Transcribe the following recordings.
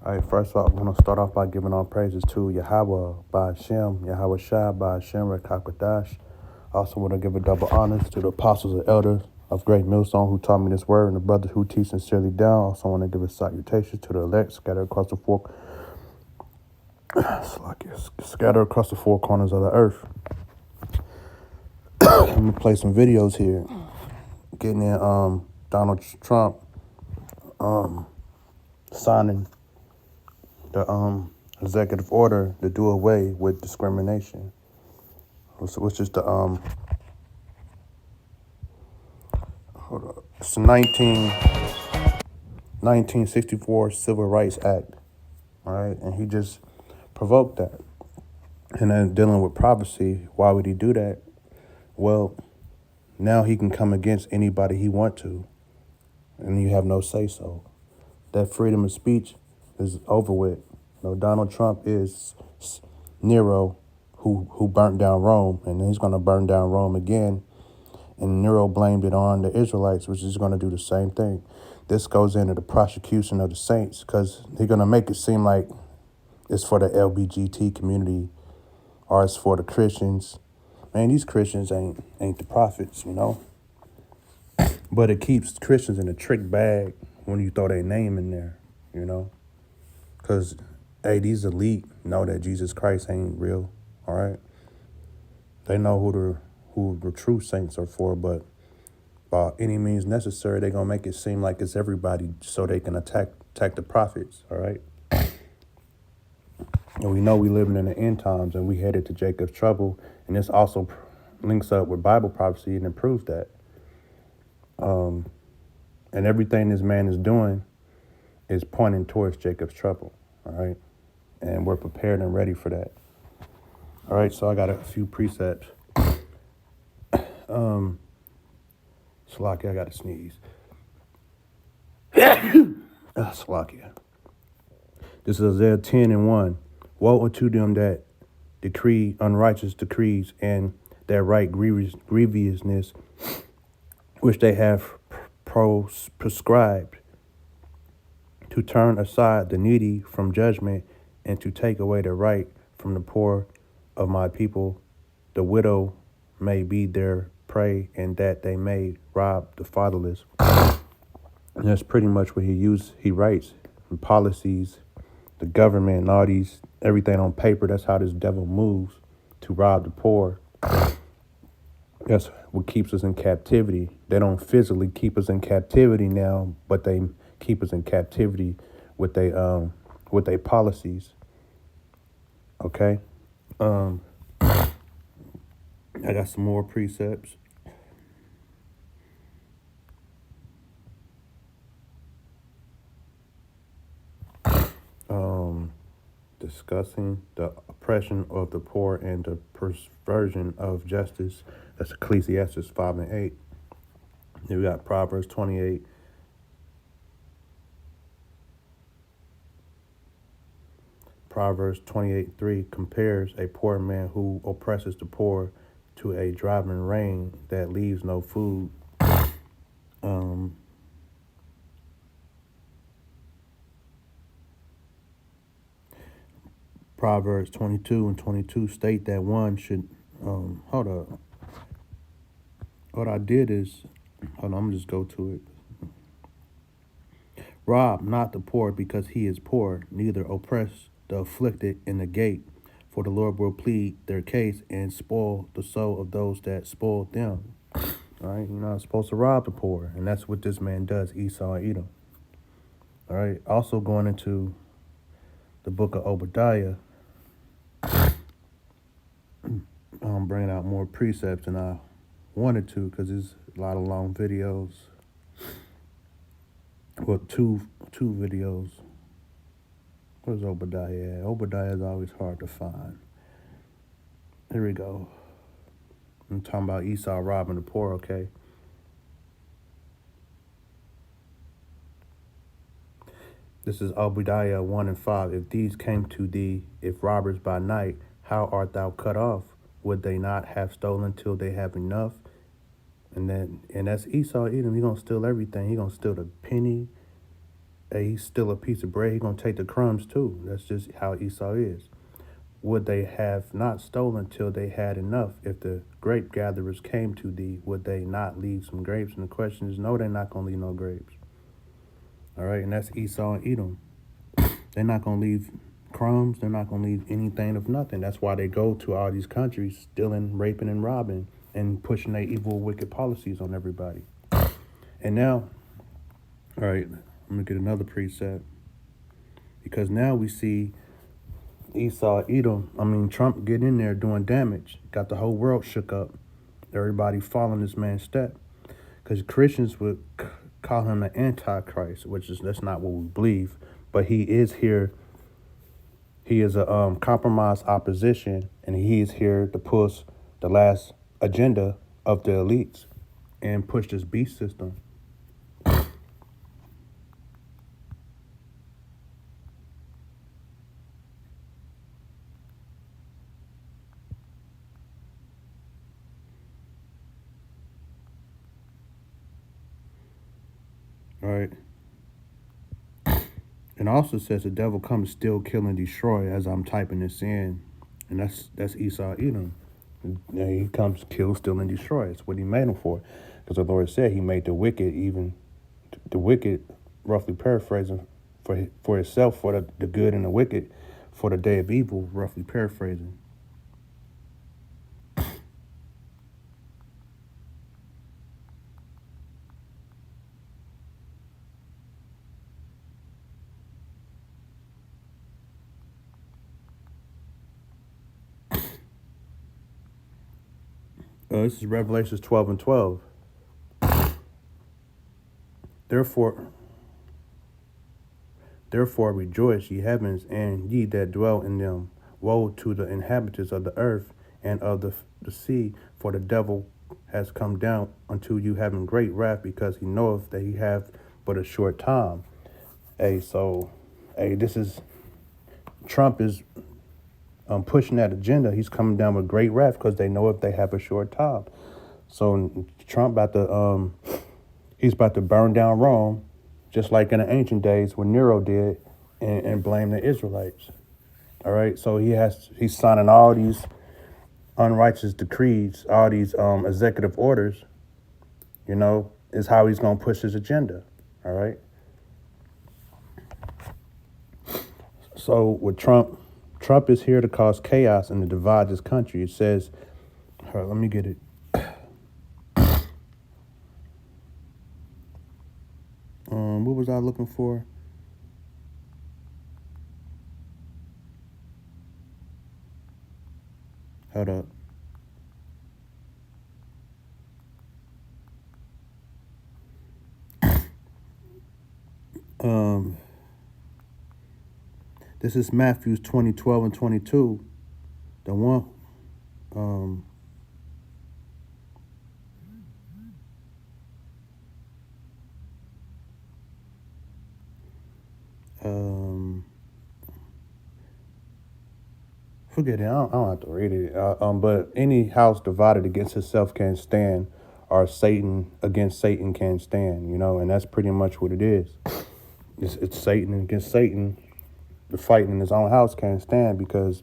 All right, first of all, I want to start off by giving all praises to Yahweh by Hashem, Yahweh Shai by Hashem, Rekakadash. I also want to give a double honors to the apostles and elders of Great Millstone who taught me this word and the brothers who teach sincerely down. Also want to give a salutation to the elect scattered across the scattered across the four corners of the earth. I'm gonna play some videos here. Getting in Donald Trump signing the executive order to do away with discrimination, which is the it's the 1964 Civil Rights Act, all right? And he just provoked that. And then dealing with privacy, why would he do that? Well, now he can come against anybody he want to, and you have no say-so. That freedom of speech is over with. Donald Trump is Nero who burnt down Rome, and he's going to burn down Rome again. And Nero blamed it on the Israelites, which is going to do the same thing. This goes into the prosecution of the saints because they're going to make it seem like it's for the LGBT community or it's for the Christians. Man, these Christians ain't the prophets, But it keeps Christians in a trick bag when you throw their name in there, Because, hey, these elite know that Jesus Christ ain't real, all right? They know who the true saints are for, but by any means necessary, they're going to make it seem like it's everybody so they can attack the prophets, all right? And we know we living in the end times and we headed to Jacob's trouble, and this also links up with Bible prophecy and it proves that. And everything this man is doing is pointing towards Jacob's trouble, all right? And we're prepared and ready for that. All right, so I got a few precepts. Slovakia, I got to sneeze. Slovakia. This is Isaiah 10:1. Woe unto them that decree unrighteous decrees and that right grievousness which they have prescribed, to turn aside the needy from judgment and to take away the right from the poor of my people. The widow may be their prey and that they may rob the fatherless. And that's pretty much what he writes. And policies, the government and all these, everything on paper, that's how this devil moves to rob the poor. That's what keeps us in captivity. They don't physically keep us in captivity now, but they keep us in captivity with their policies. Okay? I got some more precepts. Discussing the oppression of the poor and the perversion of justice. That's Ecclesiastes 5:8. Then we got Proverbs 28. Proverbs 28:3 compares a poor man who oppresses the poor to a driving rain that leaves no food. Proverbs 22:22 state that one should, hold up. What I did is, hold on, I'm gonna just go to it. Rob not the poor because he is poor, neither oppress the afflicted in the gate, for the Lord will plead their case and spoil the soul of those that spoiled them. All right, you're not supposed to rob the poor, and that's what this man does, Esau and Edom. All right, also going into the book of Obadiah, I'm bringing out more precepts than I wanted to because there's a lot of long videos. Well, two videos. Where's Obadiah at? Obadiah is always hard to find. Here we go. I'm talking about Esau robbing the poor, okay? This is Obadiah 1:5. If these came to thee, if robbers by night, how art thou cut off? Would they not have stolen till they have enough? And that's Esau Edom. He gonna steal everything. He gonna steal the penny. Hey, he's still a piece of bread. He's gonna take the crumbs too. That's just how Esau is. Would they have not stolen till they had enough? If the grape gatherers came to thee, would they not leave some grapes? And the question is, no, they're not gonna leave no grapes. All right, and that's Esau and Edom. They're not gonna leave crumbs. They're not gonna leave anything of nothing. That's why they go to all these countries, stealing, raping, and robbing, and pushing their evil, wicked policies on everybody. And now, all right, I'm gonna get another preset because now we see Esau, Edom, Trump getting in there doing damage. Got the whole world shook up. Everybody following this man's step. Because Christians would call him an antichrist, that's not what we believe. But he is here. He is a compromised opposition, and he is here to push the last agenda of the elites and push this beast system. All right. And also says the devil comes, steal, kill, and destroy. As I'm typing this in, and that's Esau, Edom. And he comes, kill, steal, and destroy. It's what he made him for, because the Lord said he made the wicked, even the wicked, roughly paraphrasing, for himself, for the good and the wicked, for the day of evil, roughly paraphrasing. This is Revelations 12 and 12. Therefore rejoice, ye heavens, and ye that dwell in them. Woe to the inhabitants of the earth and of the sea, for the devil has come down unto you having great wrath, because he knoweth that he hath but a short time. This is Trump is pushing that agenda. He's coming down with great wrath because they know if they have a short time. So Trump he's about to burn down Rome, just like in the ancient days when Nero did, and blame the Israelites. All right, so he's signing all these unrighteous decrees, all these executive orders. Is how he's gonna push his agenda. All right. So with Trump is here to cause chaos and to divide this country. It says, all right, let me get it. What was I looking for? Hold up. This is Matthew 20:12 and 22. The one, forget it. I don't have to read it. But any house divided against itself can't stand, or Satan against Satan can't stand. And that's pretty much what it is. It's Satan against Satan. The fight in his own house can't stand, because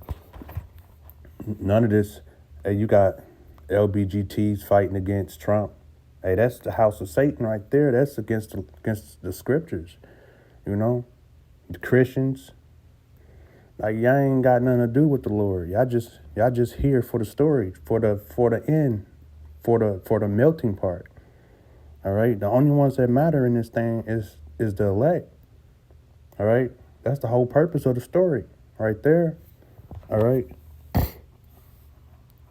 none of this. Hey, you got LBGTs fighting against Trump. Hey, that's the house of Satan right there. That's against the scriptures. The Christians. Like, y'all ain't got nothing to do with the Lord. Y'all just here for the story, for the end, for the melting part. All right. The only ones that matter in this thing is the elect. All right. That's the whole purpose of the story, right there. All right.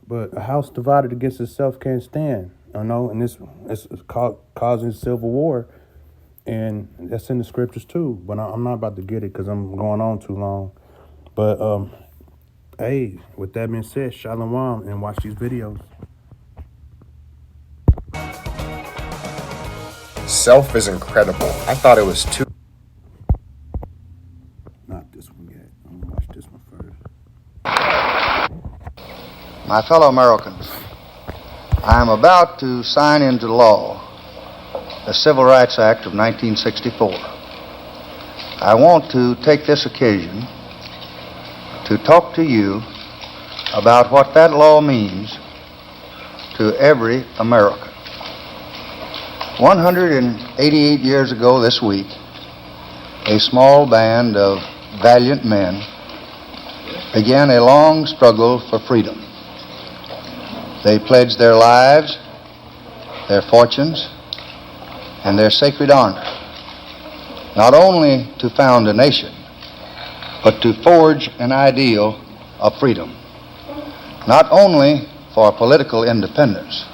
But a house divided against itself can't stand. And it's causing civil war, and that's in the scriptures too. But I'm not about to get it because I'm going on too long. But hey, with that being said, shalom, and watch these videos. Self is incredible. I thought it was too. Not this one yet. I'm gonna watch this one first. My fellow Americans, I am about to sign into law the Civil Rights Act of 1964. I want to take this occasion to talk to you about what that law means to every American. 188 years ago this week, a small band of valiant men began a long struggle for freedom. They pledged their lives, their fortunes, and their sacred honor, not only to found a nation, but to forge an ideal of freedom, not only for political independence,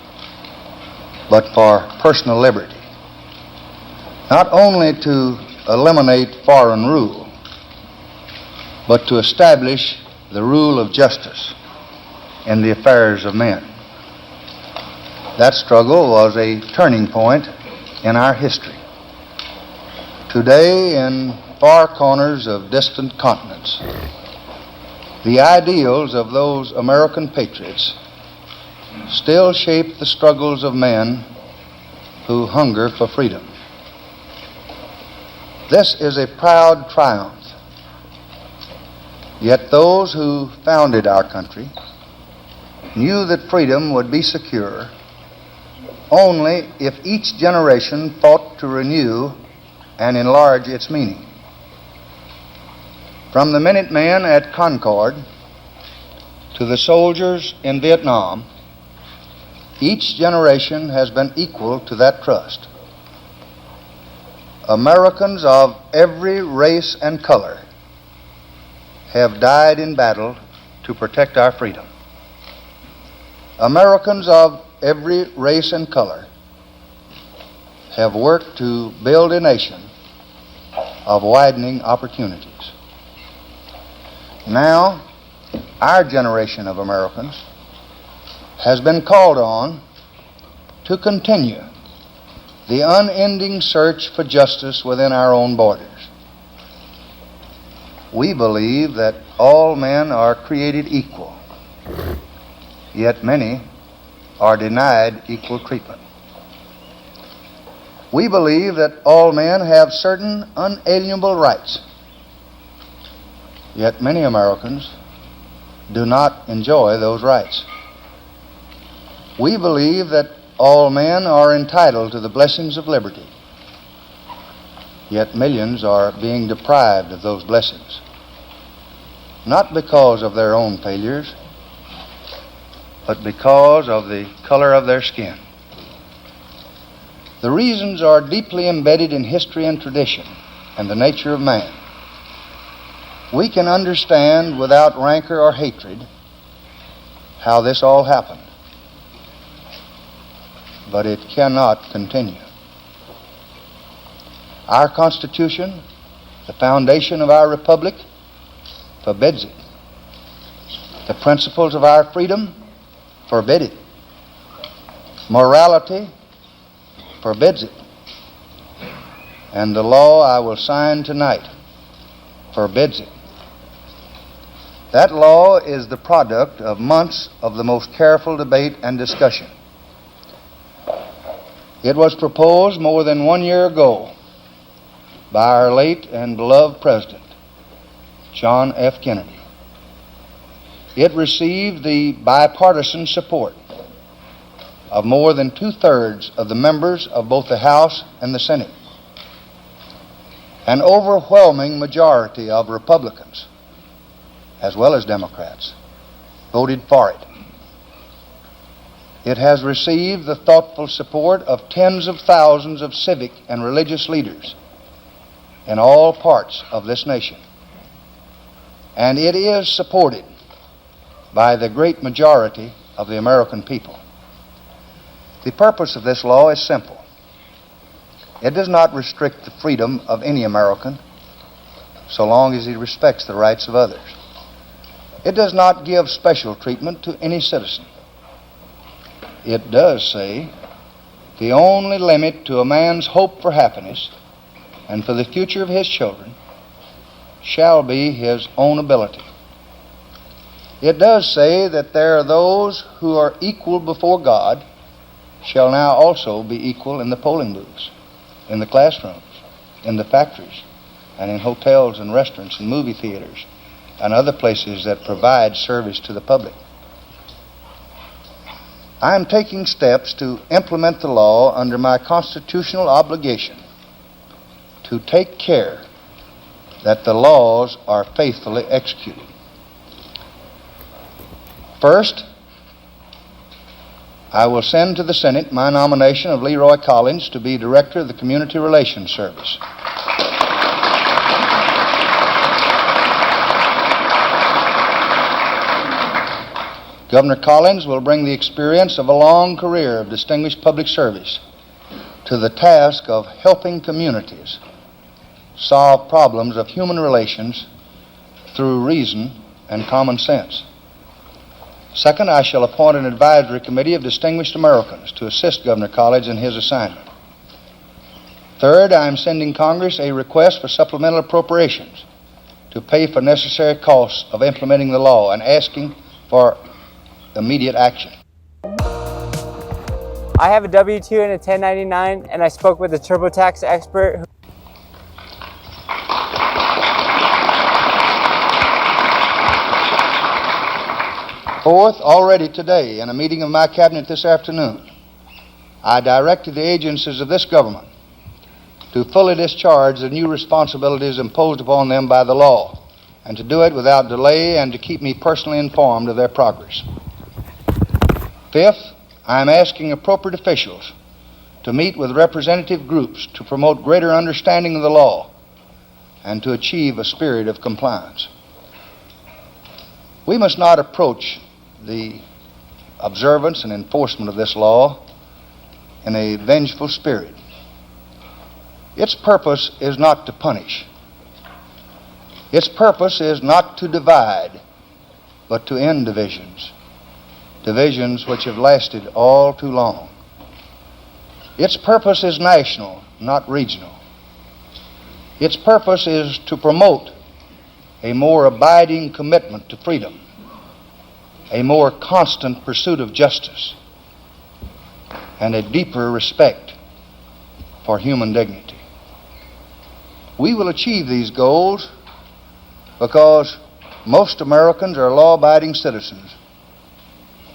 but for personal liberty, not only to eliminate foreign rule, but to establish the rule of justice in the affairs of men. That struggle was a turning point in our history. Today, in far corners of distant continents, the ideals of those American patriots still shape the struggles of men who hunger for freedom. This is a proud triumph. Yet those who founded our country knew that freedom would be secure only if each generation fought to renew and enlarge its meaning. From the Minutemen at Concord to the soldiers in Vietnam, each generation has been equal to that trust. Americans of every race and color have died in battle to protect our freedom. Americans of every race and color have worked to build a nation of widening opportunities. Now, our generation of Americans has been called on to continue the unending search for justice within our own borders. We believe that all men are created equal, yet many are denied equal treatment. We believe that all men have certain unalienable rights, yet many Americans do not enjoy those rights. We believe that all men are entitled to the blessings of liberty, yet millions are being deprived of those blessings, not because of their own failures, but because of the color of their skin. The reasons are deeply embedded in history and tradition and the nature of man. We can understand without rancor or hatred how this all happened, but it cannot continue. Our Constitution, the foundation of our republic, forbids it. The principles of our freedom forbid it. Morality forbids it. And the law I will sign tonight forbids it. That law is the product of months of the most careful debate and discussion. It was proposed more than 1 year ago by our late and beloved President, John F. Kennedy. It received the bipartisan support of more than 2/3 of the members of both the House and the Senate. An overwhelming majority of Republicans, as well as Democrats, voted for it. It has received the thoughtful support of tens of thousands of civic and religious leaders in all parts of this nation. And it is supported by the great majority of the American people. The purpose of this law is simple. It does not restrict the freedom of any American so long as he respects the rights of others. It does not give special treatment to any citizen. It does say the only limit to a man's hope for happiness and for the future of his children shall be his own ability. It does say that there are those who are equal before God shall now also be equal in the polling booths, in the classrooms, in the factories, and in hotels and restaurants and movie theaters and other places that provide service to the public. I am taking steps to implement the law under my constitutional obligation to take care that the laws are faithfully executed. First, I will send to the Senate my nomination of Leroy Collins to be Director of the Community Relations Service. Governor Collins will bring the experience of a long career of distinguished public service to the task of helping communities solve problems of human relations through reason and common sense. Second, I shall appoint an advisory committee of distinguished Americans to assist Governor Collins in his assignment. Third, I am sending Congress a request for supplemental appropriations to pay for necessary costs of implementing the law and asking for immediate action. I have a W-2 and a 1099, and I spoke with a TurboTax expert. Fourth, already today, in a meeting of my cabinet this afternoon, I directed the agencies of this government to fully discharge the new responsibilities imposed upon them by the law, and to do it without delay and to keep me personally informed of their progress. Fifth, I am asking appropriate officials to meet with representative groups to promote greater understanding of the law and to achieve a spirit of compliance. We must not approach the observance and enforcement of this law in a vengeful spirit. Its purpose is not to punish. Its purpose is not to divide, but to end divisions, divisions which have lasted all too long. Its purpose is national, not regional. Its purpose is to promote a more abiding commitment to freedom, a more constant pursuit of justice, and a deeper respect for human dignity. We will achieve these goals because most Americans are law-abiding citizens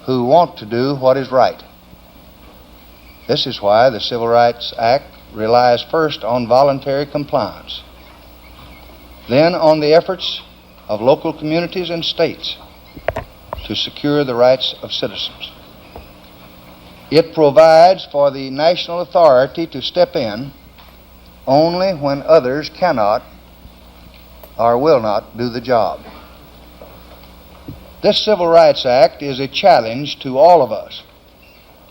who want to do what is right. This is why the Civil Rights Act relies first on voluntary compliance, then on the efforts of local communities and states to secure the rights of citizens. It provides for the national authority to step in only when others cannot or will not do the job. This Civil Rights Act is a challenge to all of us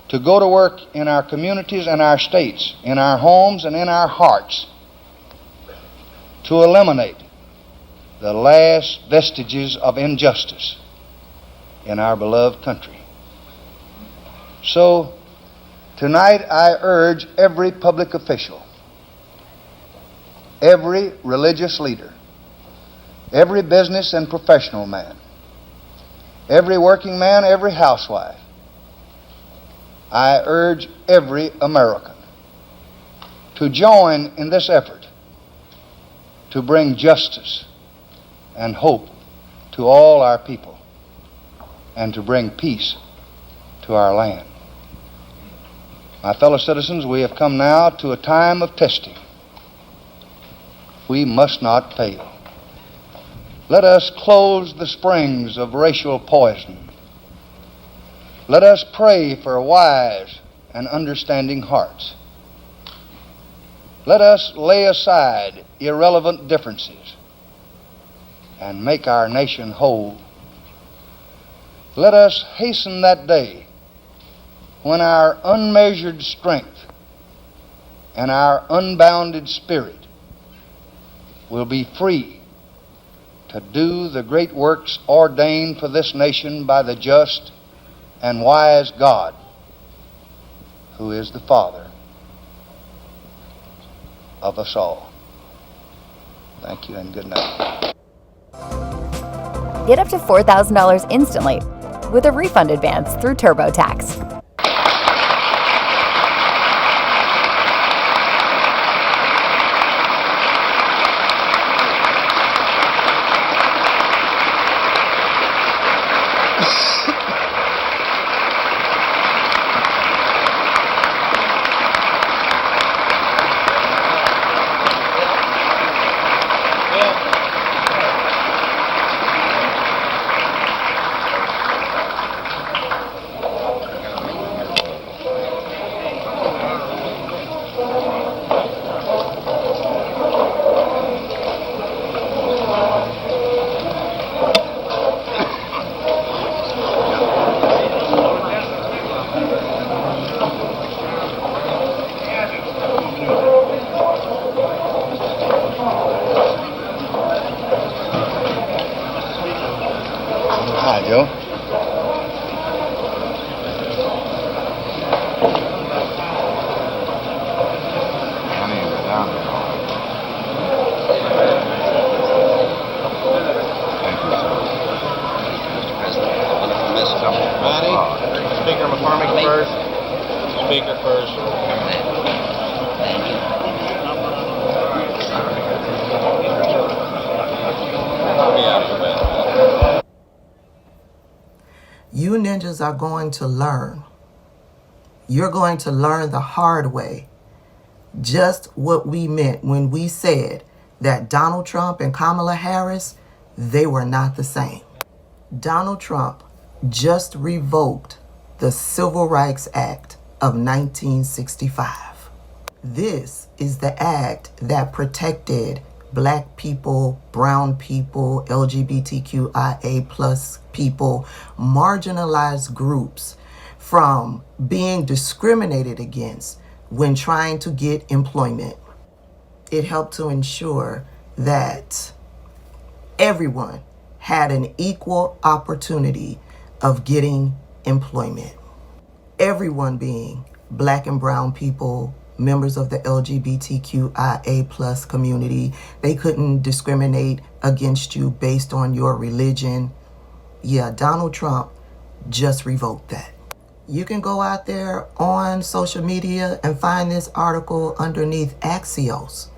to go to work in our communities and our states, in our homes and in our hearts, to eliminate the last vestiges of injustice in our beloved country. So, tonight I urge every public official, every religious leader, every business and professional man, every working man, every housewife, I urge every American to join in this effort to bring justice and hope to all our people and to bring peace to our land. My fellow citizens, we have come now to a time of testing. We must not fail. Let us close the springs of racial poison. Let us pray for wise and understanding hearts. Let us lay aside irrelevant differences and make our nation whole. Let us hasten that day when our unmeasured strength and our unbounded spirit will be free to do the great works ordained for this nation by the just and wise God, who is the Father of us all. Thank you and good night. Get up to $4,000 instantly with a refund advance through TurboTax. Hi, Joe. Speaker McCormick first. Speaker first. You ninjas are going to learn. You're going to learn the hard way just what we meant when we said that Donald Trump and Kamala Harris, they were not the same. Donald Trump just revoked the Civil Rights Act of 1965. This is the act that protected Black people, brown people, LGBTQIA plus people, marginalized groups from being discriminated against when trying to get employment. It helped to ensure that everyone had an equal opportunity of getting employment. Everyone being Black and brown people, members of the LGBTQIA plus community. They couldn't discriminate against you based on your religion. Yeah, Donald Trump just revoked that. You can go out there on social media and find this article underneath Axios.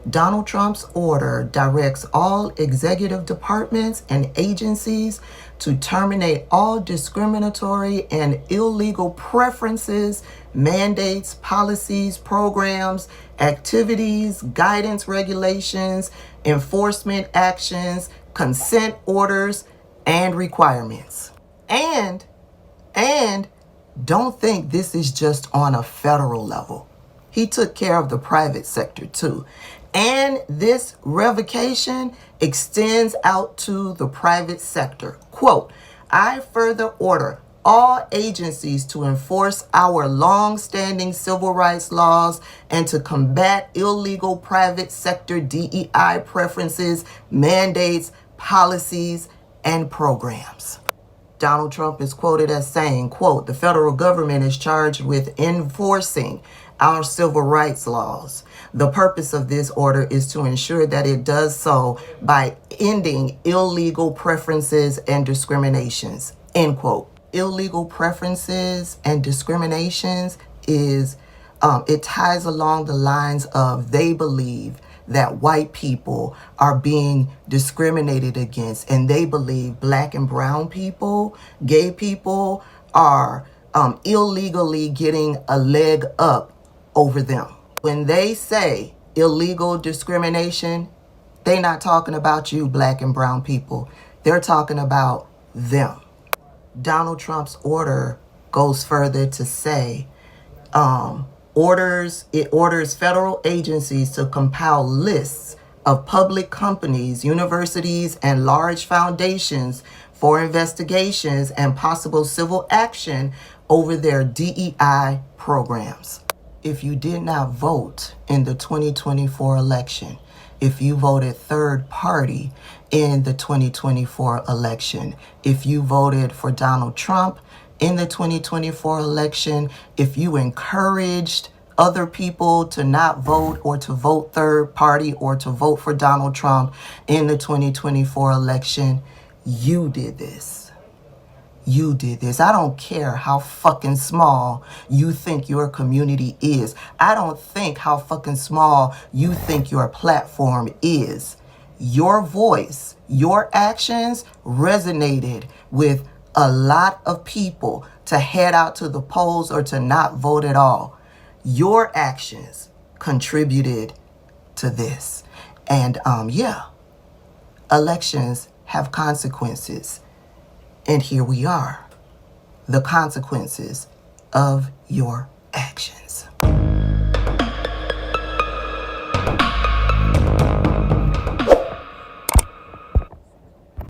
Donald Trump's order directs all executive departments and agencies to terminate all discriminatory and illegal preferences, mandates, policies, programs, activities, guidance regulations, enforcement actions, consent orders, and requirements. And don't think this is just on a federal level. He took care of the private sector too. And this revocation extends out to the private sector. Quote, I further order all agencies to enforce our long-standing civil rights laws and to combat illegal private sector DEI preferences, mandates, policies, and programs. Donald Trump is quoted as saying, quote, the federal government is charged with enforcing our civil rights laws. The purpose of this order is to ensure that it does so by ending illegal preferences and discriminations, end quote. Illegal preferences and discriminations is, it ties along the lines of they believe that white people are being discriminated against, and they believe Black and brown people, gay people are illegally getting a leg up over them. When they say illegal discrimination, they're not talking about you, Black and brown people. They're talking about them. Donald Trump's order goes further to say, it orders federal agencies to compile lists of public companies, universities, and large foundations for investigations and possible civil action over their DEI programs. If you did not vote in the 2024 election, if you voted third party in the 2024 election, if you voted for Donald Trump in the 2024 election, if you encouraged other people to not vote or to vote third party or to vote for Donald Trump in the 2024 election, you did this. You did this. I don't care how fucking small you think your community is. I don't think how fucking small you think your platform is. Your voice, your actions resonated with a lot of people to head out to the polls or to not vote at all. Your actions contributed to this. And elections have consequences. And here we are, the consequences of your actions.